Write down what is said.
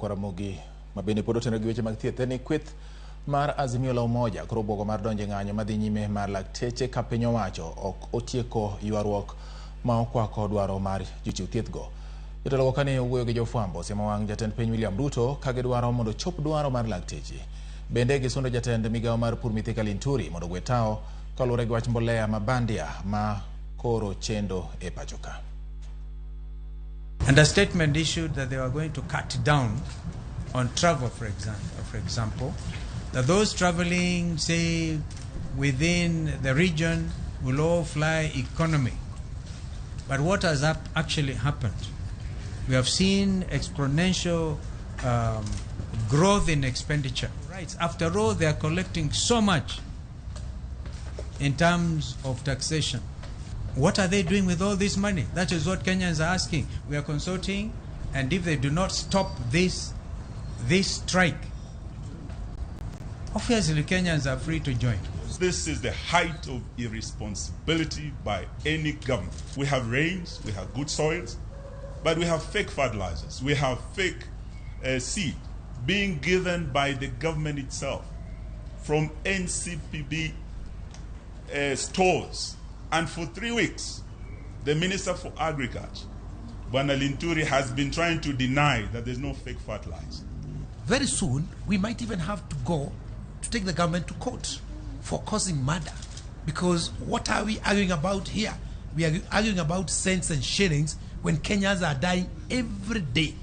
kwa Ramogi mabende pod oteno gi weche mag thieth ni kweth mar Azimio la Umoja koro obuogo mar donje ng'anyo madhi nyime mar lakteche ka piny owacho ok otieko ywaruok ma okwako dwaro mar jochiw thiethgo. Jotelo kane owuoyo gi jofwambo siemo wang' jatend piny William Ruto ka gidwaro mondo chop dwaro mar lakteche. Bende gisundo jatend migawo mar pur Mithika Linturi mondo gwe tao kaluwore gi wach mbolea mabandia ma koro chendo e pacho ka. And a statement issued that they were going to cut down on travel, for example, that those traveling, say, within the region will all fly economy. But what has actually happened? We have seen exponential growth in expenditure. Right. After all, they are collecting so much in terms of taxation. What are they doing with all this money? That is what Kenyans are asking. We are consulting, and if they do not stop this strike, obviously Kenyans are free to join. This is the height of irresponsibility by any government. We have rains, we have good soils, but we have fake fertilizers. We have fake seed being given by the government itself from NCPB stores. And for 3 weeks, the Minister for Agriculture, Bwana Linturi, has been trying to deny that there's no fake fertilizer. Very soon, we might even have to go to take the government to court for causing murder. Because what are we arguing about here? We are arguing about cents and shillings when Kenyans are dying every day.